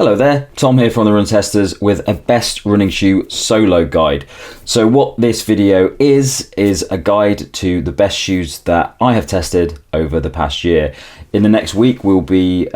Hello there, Tom here from the Run Testers with a best running shoe solo guide. So what this video is a guide to the best shoes that I have tested over the past year. In the next week we'll be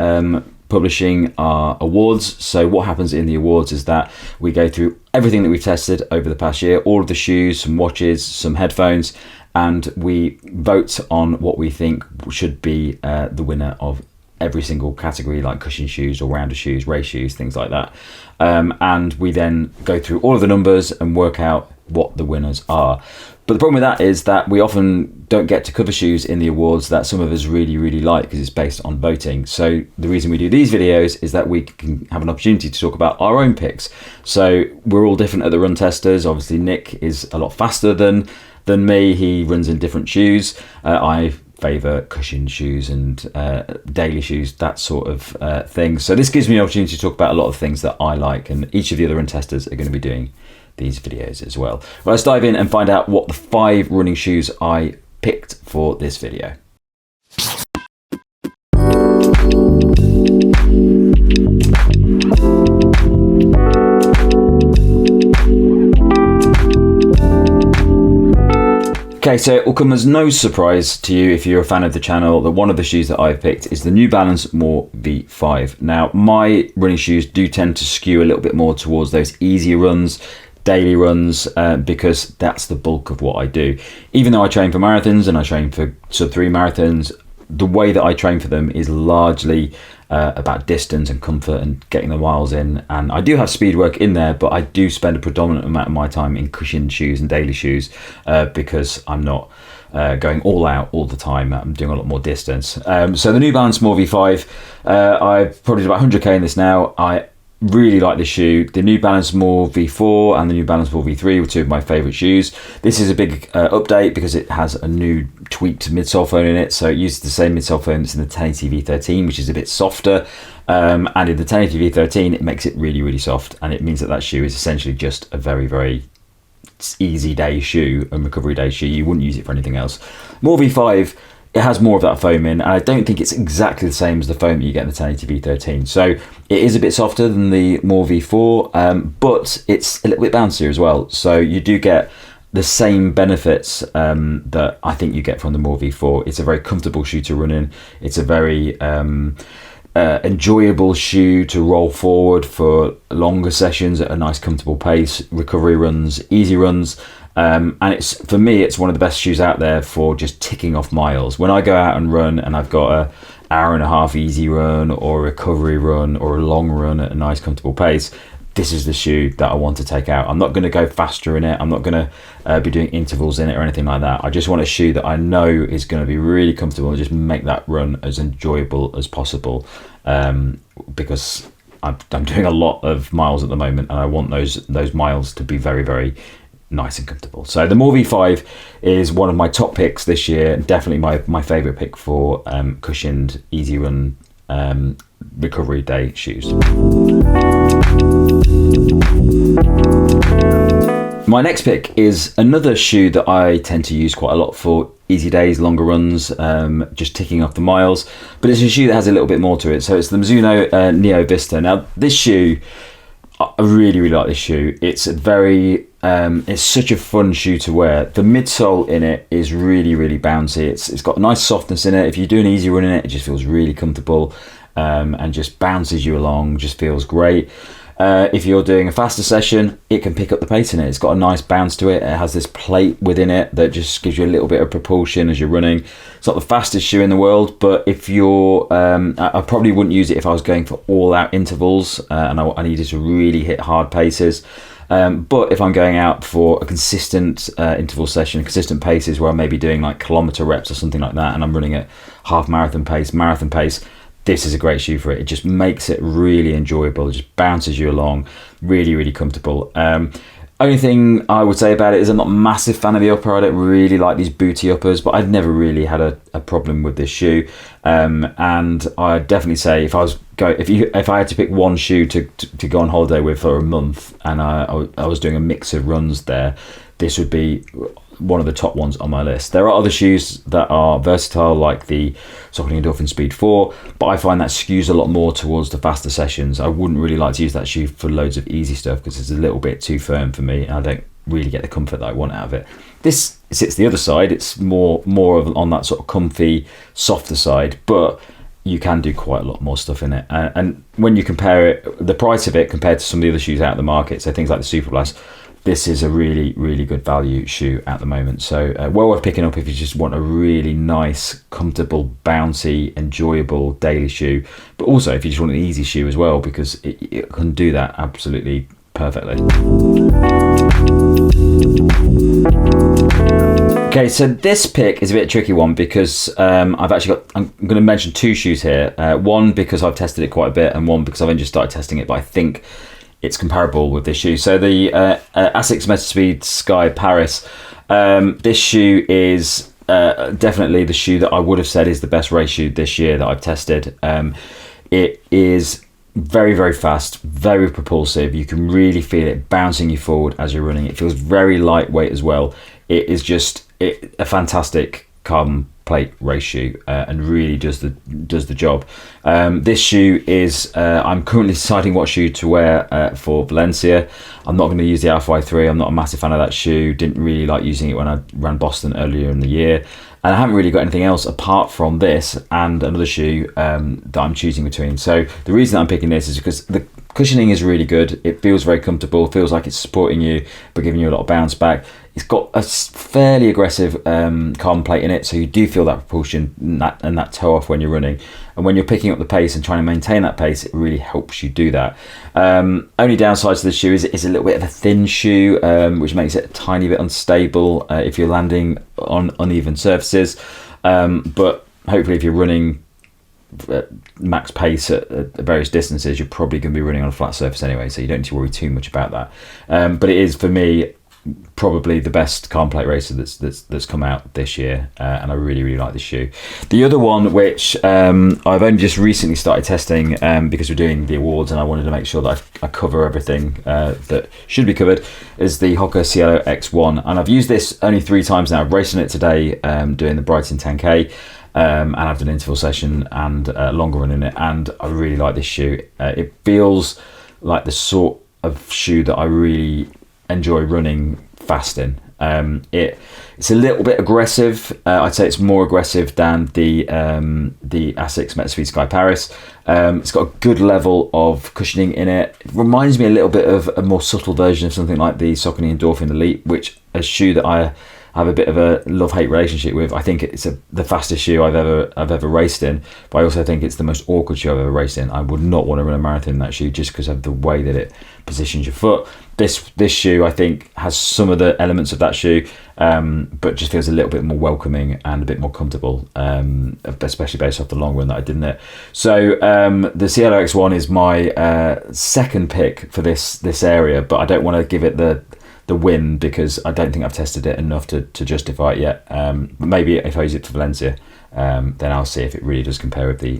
publishing our awards. So what happens in the awards is that we go through everything that we've tested over the past year, all of the shoes, some watches, some headphones, and we vote on what we think should be the winner of every single category, like cushion shoes or rounder shoes, race shoes, things like that. And we then go through all of the numbers and work out what the winners are. But the problem with that is that we often don't get to cover shoes in the awards that some of us really like, because it's based on voting. So the reason we do these videos is that we can have an opportunity to talk about our own picks. So we're all different at the Run Testers. Obviously Nick is a lot faster than me. He runs in different shoes. I favour cushion shoes and daily shoes, that sort of thing. So this gives me an opportunity to talk about a lot of things that I like, and each of the other Run Testers are going to be doing these videos as well. Well, let's dive in and find out what the 5 running shoes I picked for this video. Okay, so it will come as no surprise to you if you're a fan of the channel that one of the shoes that I've picked is the New Balance More V5. Now, my running shoes do tend to skew a little bit more towards those easier runs, daily runs, because that's the bulk of what I do. Even though I train for marathons and I train for sub-3 marathons, the way that I train for them is largely about distance and comfort and getting the miles in. And I do have speed work in there, but I do spend a predominant amount of my time in cushioned shoes and daily shoes because I'm not going all out all the time. I'm doing a lot more distance. So the New Balance More V5, I've probably did about 100k in this now. I really like this shoe. The New Balance More V4 and the New Balance More V3 were 2 of my favourite shoes. This is a big update because it has a new tweaked midsole foam in it. So it uses the same midsole foam that's in the 1080 V13, which is a bit softer. And in the 1080 V13, it makes it really soft. And it means that shoe is essentially just a very easy day shoe, a recovery day shoe. You wouldn't use it for anything else. More V5, it has more of that foam in, and I don't think it's exactly the same as the foam that you get in the 1080 V13. So it is a bit softer than the More V4, but it's a little bit bouncier as well. So you do get the same benefits that I think you get from the More V4. It's a very comfortable shoe to run in. It's a very enjoyable shoe to roll forward for longer sessions at a nice comfortable pace, recovery runs, easy runs. And it's, for me, it's one of the best shoes out there for just ticking off miles. When I go out and run and I've got an hour-and-a-half easy run or a recovery run or a long run at a nice comfortable pace, this is the shoe that I want to take out. I'm not going to go faster in it. I'm not going to be doing intervals in it or anything like that. I just want a shoe that I know is going to be really comfortable and just make that run as enjoyable as possible, because I'm doing a lot of miles at the moment and I want those miles to be very nice and comfortable. So the More V5 is one of my top picks this year, definitely my favorite pick for cushioned easy run recovery day shoes. My next pick is another shoe that I tend to use quite a lot for easy days, longer runs, just ticking off the miles, but it's a shoe that has a little bit more to it. So it's the Mizuno Neo Vista. Now this shoe, I really like this shoe. It's it's such a fun shoe to wear. The midsole in it is really bouncy. It's got a nice softness in it. If you do an easy run in it, it just feels really comfortable and just bounces you along, just feels great. If you're doing a faster session, it can pick up the pace in it. It's got a nice bounce to it. It has this plate within it that just gives you a little bit of propulsion as you're running. It's not the fastest shoe in the world, but if you're, I probably wouldn't use it if I was going for all-out intervals and I needed to really hit hard paces. But if I'm going out for a consistent interval session, consistent paces where I may be doing like kilometer reps or something like that, and I'm running at half marathon pace, this is a great shoe for it. It just makes it really enjoyable. It just bounces you along, really comfortable. Only thing I would say about it is I'm not a massive fan of the upper. I don't really like these booty uppers, but I've never really had a problem with this shoe. And I'd definitely say if I had to pick one shoe to go on holiday with for a month, and I was doing a mix of runs there, this would be one of the top ones on my list. There are other shoes that are versatile, like the Saucony Endorphin Speed 4, but I find that skews a lot more towards the faster sessions. I wouldn't really like to use that shoe for loads of easy stuff because it's a little bit too firm for me, and I don't really get the comfort that I want out of it. This sits the other side. It's more of on that sort of comfy, softer side, but you can do quite a lot more stuff in it. And when you compare it, the price of it compared to some of the other shoes out in the market, so things like the Superblast, this is a really, really good value shoe at the moment. So well worth picking up if you just want a really nice, comfortable, bouncy, enjoyable daily shoe. But also if you just want an easy shoe as well, because it can do that absolutely perfectly. Okay, so this pick is a bit of a tricky one because I'm going to mention two shoes here. One because I've tested it quite a bit, and one because I've only just started testing it, but I think it's comparable with this shoe. So the Asics Metaspeed Sky Paris. This shoe is definitely the shoe that I would have said is the best race shoe this year that I've tested. It is very, very fast, very propulsive. You can really feel it bouncing you forward as you're running. It feels very lightweight as well. It is just a fantastic carbon plate race shoe and really does the job. This shoe is I'm currently deciding what shoe to wear for Valencia. I'm not going to use the Alpha 3. I'm not a massive fan of that shoe. Didn't really like using it when I ran Boston earlier in the year, and I haven't really got anything else apart from this and another shoe that I'm choosing between. So the reason I'm picking this is because the cushioning is really good. It feels very comfortable, feels like it's supporting you but giving you a lot of bounce back. It's got a fairly aggressive carbon plate in it, so you do feel that propulsion and that toe off when you're running. And when you're picking up the pace and trying to maintain that pace, it really helps you do that. Only downside to the shoe is it's a little bit of a thin shoe, which makes it a tiny bit unstable if you're landing on uneven surfaces. But hopefully if you're running max pace at various distances, you're probably going to be running on a flat surface anyway, so you don't need to worry too much about that. But it is, for me, probably the best carbon plate racer that's come out this year, and I really, really like this shoe. The other one, which I've only just recently started testing because we're doing the awards and I wanted to make sure that I cover everything that should be covered, is the Hoka Cielo X1. And I've used this only 3 times now. I've raced in it today doing the Brighton 10K, and I've done an interval session and a longer run in it, and I really like this shoe. It feels like the sort of shoe that I really enjoy running fast in. It's a little bit aggressive. I'd say it's more aggressive than the Asics Metaspeed Sky Paris. It's got a good level of cushioning in it. It reminds me a little bit of a more subtle version of something like the Saucony Endorphin Elite, which a shoe that I have a bit of a love-hate relationship with. I think it's the fastest shoe I've ever raced in, but I also think it's the most awkward shoe I've ever raced in. I would not want to run a marathon in that shoe just because of the way that it positions your foot. This shoe, I think, has some of the elements of that shoe, but just feels a little bit more welcoming and a bit more comfortable, especially based off the long run that I did in it. So the Cielo X1 is my second pick for this area, but I don't want to give it the win because I don't think I've tested it enough to justify it yet. But maybe if I use it for Valencia, then I'll see if it really does compare with the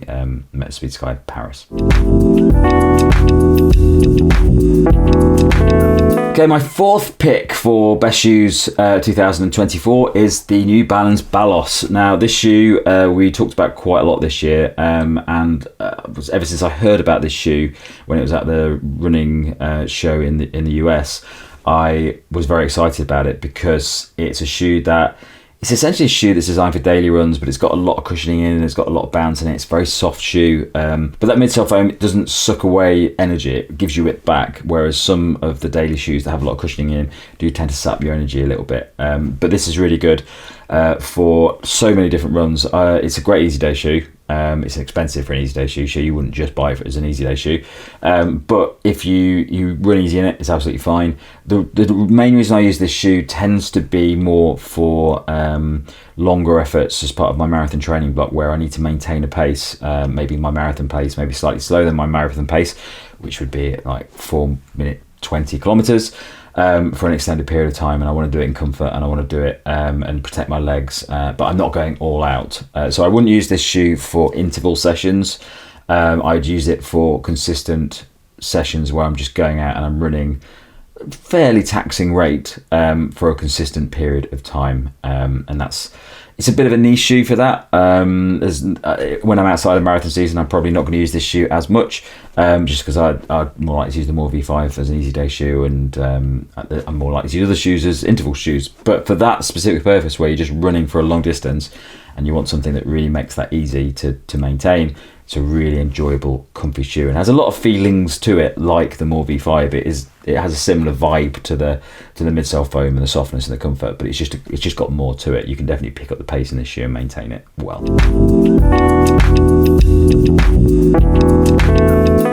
Metaspeed Sky Paris. Okay, my fourth pick for best shoes 2024 is the new Balance Balos. Now, this shoe we talked about quite a lot this year, and ever since I heard about this shoe when it was at the running show in the US, I was very excited about it because it's a shoe that it's essentially a shoe that's designed for daily runs, but it's got a lot of cushioning in, and it's got a lot of bounce in it. It's a very soft shoe, but that midsole foam doesn't suck away energy, it gives you it back, whereas some of the daily shoes that have a lot of cushioning in do tend to sap your energy a little bit. But this is really good for so many different runs. It's a great easy day shoe. It's expensive for an easy day shoe, so you wouldn't just buy it as an easy day shoe. But if you run easy in it, it's absolutely fine. The main reason I use this shoe tends to be more for longer efforts as part of my marathon training block, where I need to maintain a pace, maybe my marathon pace, maybe slightly slower than my marathon pace, which would be like 4-minute 20 kilometers. For an extended period of time, and I want to do it in comfort, and I want to do it and protect my legs, but I'm not going all out. So I wouldn't use this shoe for interval sessions. I'd use it for consistent sessions where I'm just going out and I'm running fairly taxing rate for a consistent period of time, and it's a bit of a niche shoe for that. When I'm outside of marathon season, I'm probably not going to use this shoe as much, just because I'd more likely to use the More V5 as an easy day shoe, and I'm more likely to use other shoes as interval shoes. But for that specific purpose, where you're just running for a long distance and you want something that really makes that easy to maintain, it's a really enjoyable, comfy shoe, and has a lot of feelings to it, like the More V5. It has a similar vibe to the midsole foam and the softness and the comfort, but it's just got more to it. You can definitely pick up the pace in this shoe and maintain it well.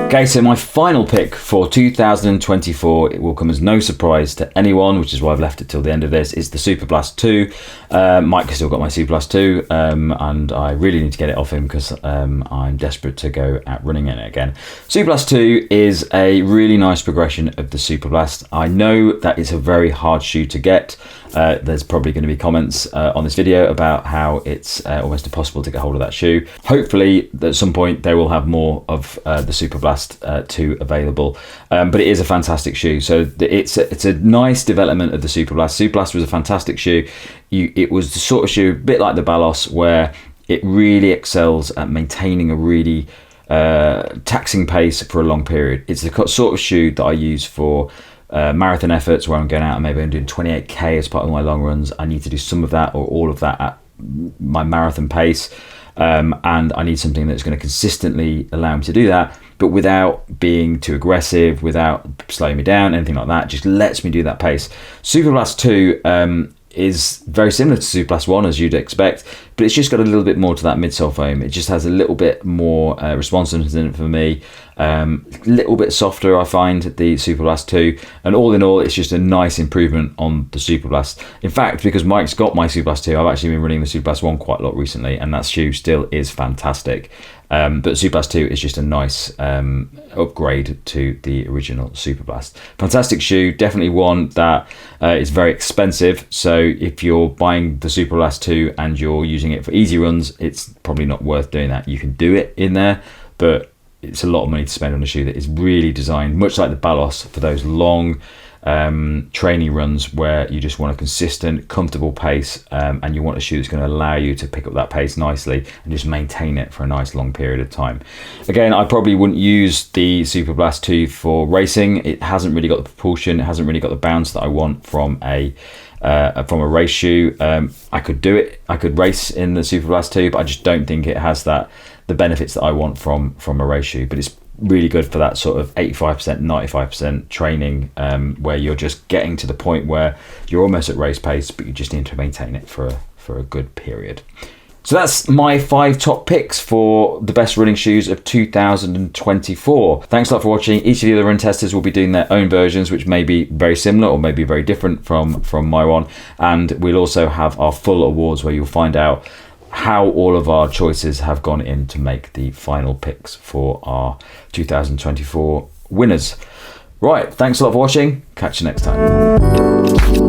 Okay, so my final pick for 2024, it will come as no surprise to anyone, which is why I've left it till the end of this, is the Superblast 2. Mike has still got my Superblast 2, and I really need to get it off him because I'm desperate to go out running in it again. Superblast 2 is a really nice progression of the Superblast. I know that it's a very hard shoe to get. There's probably going to be comments on this video about how it's almost impossible to get hold of that shoe. Hopefully at some point they will have more of the Superblast 2 available, but it is a fantastic shoe. So it's a nice development of the Superblast. Superblast was a fantastic shoe. It was the sort of shoe, a bit like the Balos, where it really excels at maintaining a really taxing pace for a long period. It's the sort of shoe that I use for marathon efforts, where I'm going out and maybe I'm doing 28k as part of my long runs. I need to do some of that or all of that at my marathon pace, and I need something that's going to consistently allow me to do that, but without being too aggressive, without slowing me down, anything like that. Just lets me do that pace. Superblast 2 is very similar to Superblast 1, as you'd expect, but it's just got a little bit more to that midsole foam. It just has a little bit more responsiveness in it for me, a little bit softer, I find, the Superblast 2, and all in all, it's just a nice improvement on the Superblast. In fact, because Mike's got my Superblast 2, I've actually been running the Superblast 1 quite a lot recently, and that shoe still is fantastic. But Superblast 2 is just a nice upgrade to the original Superblast. Fantastic shoe, definitely one that is very expensive. So if you're buying the Superblast 2 and you're using it for easy runs, it's probably not worth doing that. You can do it in there, but it's a lot of money to spend on a shoe that is really designed, much like the Balos, for those long training runs where you just want a consistent, comfortable pace, and you want a shoe that's going to allow you to pick up that pace nicely and just maintain it for a nice long period of time. Again, I probably wouldn't use the Superblast 2 for racing. It hasn't really got the propulsion, it hasn't really got the bounce that I want from a race shoe. I could do it, I could race in the Superblast 2, but I just don't think it has the benefits that I want from a race shoe. But it's really good for that sort of 85%, 95% training, where you're just getting to the point where you're almost at race pace, but you just need to maintain it for a good period. So that's my 5 top picks for the best running shoes of 2024. Thanks a lot for watching. Each of the other run testers will be doing their own versions, which may be very similar or maybe very different from my one. And we'll also have our full awards, where you'll find out how all of our choices have gone in to make the final picks for our 2024 winners. Right, thanks a lot for watching. Catch you next time.